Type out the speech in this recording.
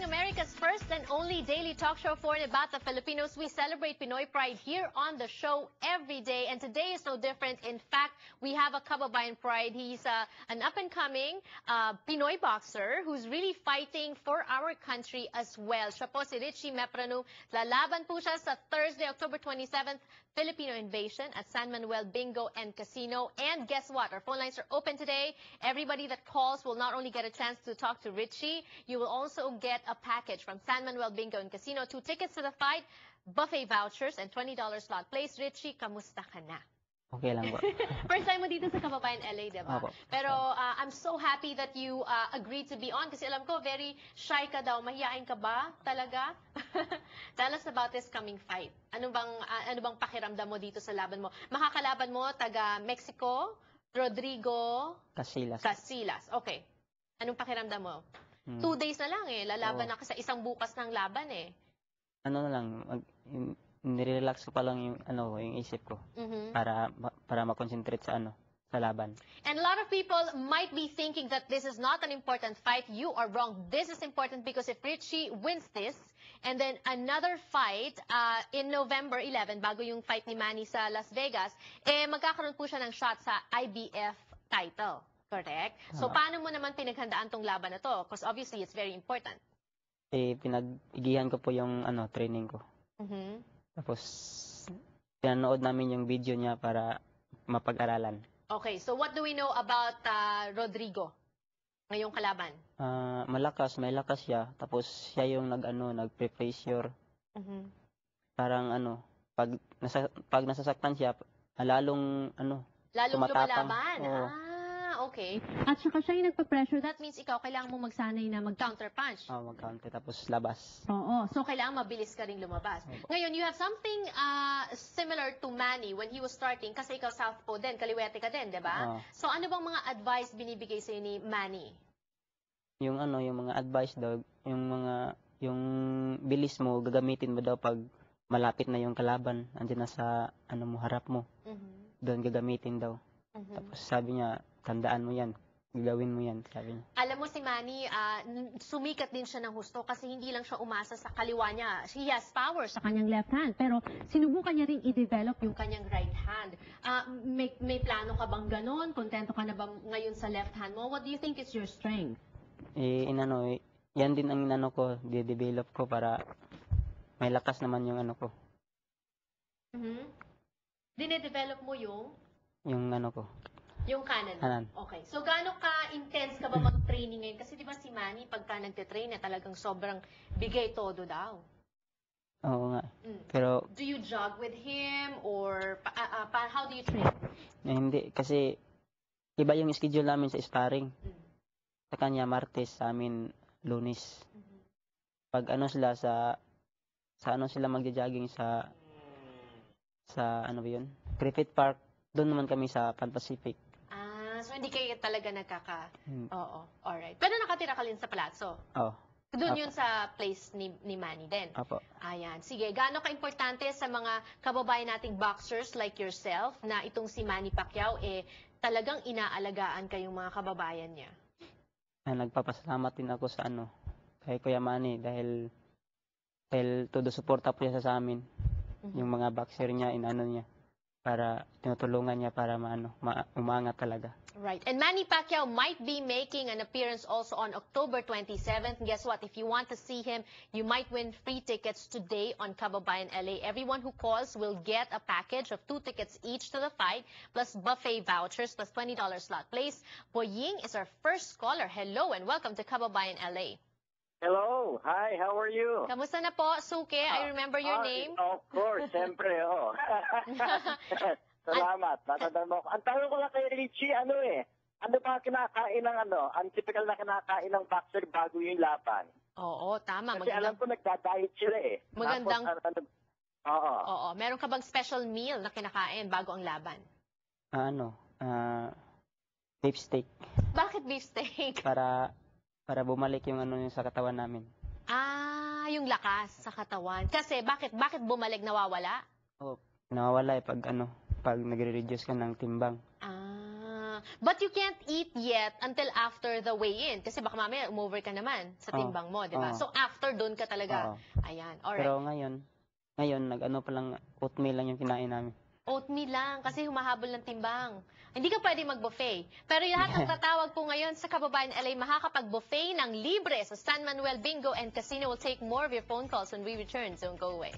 America's first and only daily talk show for and about the Filipinos. We celebrate Pinoy pride here on the show every day, and today is no different. In fact, we have a kababayan pride. He's an up-and-coming Pinoy boxer who's really fighting for our country as well. Siya po si Richie Meprano. Lalaban po siya sa Thursday, October 27th, Filipino Invasion at San Manuel Bingo and Casino. And guess what? Our phone lines are open today. Everybody that calls will not only get a chance to talk to Richie, you will also get a package from San Manuel Bingo and Casino, 2 tickets to the fight, buffet vouchers, and $20 slot plays. Richie, kamusta ka na? Okay lang po. First time mo dito sa Kababayan LA, diba? Opo. Pero I'm so happy that you agreed to be on kasi alam ko, very shy ka daw. Mahihain ka ba? Talaga? Tell us about this coming fight. Ano bang pakiramdam mo dito sa laban mo? Makakalaban mo, taga Mexico, Rodrigo Casillas. Okay. Anong pakiramdam mo? 2 days na lang eh. Lalaban na ka sa isang bukas ng laban eh. Ano na lang, nirelax ko pa lang yung yung isip ko para ma-concentrate sa sa laban. And a lot of people might be thinking that this is not an important fight. You are wrong. This is important because if Richie wins this and then another fight in November 11 bago yung fight ni Manny sa Las Vegas, magkakaroon po siya ng shot sa IBF title. Correct? So, paano mo naman pinaghandaan tong laban na to? Because obviously, it's very important. Pinag-igihan ko po yung training ko. Tapos, pinanood namin yung video niya para mapag-aralan. Okay, so what do we know about Rodrigo ngayong kalaban? May lakas siya. Tapos, siya yung nag-pressure. Parang pag nasasaktan siya, lalong tumatapang. Lumalaban. Okay. At saka siya yung nagpa-pressure. That means ikaw kailangan mo magsanay na mag-counter punch. Mag-counter tapos labas. Oo. So kailangan mabilis ka ring lumabas. Ngayon, you have something similar to Manny when he was starting kasi ikaw southpaw din, kaliwete ka din, 'di ba? So ano bang mga advice binibigay sa ni Manny? Yung mga advice daw, yung bilis mo gagamitin mo daw pag malapit na yung kalaban, andiyan na sa mo harap mo. Doon gagamitin daw. Tapos sabi niya, tandaan mo yan. Gagawin mo yan, sabi niya. Alam mo si Manny, sumikat din siya ng husto kasi hindi lang siya umasa sa kaliwa niya. He has power sa kanyang left hand. Pero sinubukan niya rin i-develop yung kanyang right hand. May plano ka bang ganon? Kontento ka na ba ngayon sa left hand mo? What do you think is your strength? Yan din ang ko, di-develop ko para may lakas naman yung ko. Dine-develop mo yung? Yung ko. Yung kanan. Okay. So, gaano ka-intense ka ba mag-training ngayon? Kasi di ba si Manny, pagka nagte-train, talagang sobrang bigay todo daw. Oo nga. Pero, do you jog with him? Or how do you train? Hindi. Kasi, iba yung schedule namin sa sparring. Sa kanya, Martes. Sa amin, Lunes. Pag sila sila magja-jogging sa ano ba yun? Griffith Park. Doon naman kami sa Pan Pacific. So hindi kayo talaga Oo, alright. Pero nakatira ka rin sa Palazzo? Oo. Doon yun sa place ni Manny din? Apo. Ayan. Sige, gaano ka-importante sa mga kababayan nating boxers like yourself na itong si Manny Pacquiao, talagang inaalagaan kayong mga kababayan niya? Nagpapasalamat din ako sa kay Kuya Manny dahil todo suporta po siya sa amin. Yung mga boxer niya, niya. Para tinutulungan niya para umangat talaga. Right. And Manny Pacquiao might be making an appearance also on October 27th. And guess what? If you want to see him, you might win free tickets today on Kababayan LA. Everyone who calls will get a package of 2 tickets each to the fight, plus buffet vouchers, plus $20 slot plays. Boying is our first caller. Hello and welcome to Kababayan LA. Hello. Hi, how are you? Kamusta na po, Suke? I remember your name. Of course, siyempre, Salamat. Natandaan mo. Ang tanong ko lang kay Richie, ano ba kinakain ng ang typical na kinakain ng boxer bago yung laban? Oo, tama. Kasi alam ko nagda-diet sila Magandang... Tapos, Oo. Meron ka bang special meal na kinakain bago ang laban? Beef steak. Bakit beef steak? Para bumalik yung yung sa katawan namin. Yung lakas sa katawan. Kasi bakit bumalik, nawawala? Nawawala pag nagre-reduce ka ng timbang. But you can't eat yet until after the weigh-in. Kasi baka mamaya umover ka naman sa timbang mo, di ba? Oo. So after doon ka talaga. Oo. Ayan, alright. Pero ngayon, nag-ano pa lang, oatmeal lang yung kinain namin. Oatmeal lang kasi humahabol ng timbang. Hindi ka pwede mag-buffet. Pero lahat ng tatawag po ngayon sa kababayan LA makakapag-buffet ng libre sa San Manuel Bingo and Casino. We'll take more of your phone calls when we return. Don't go away.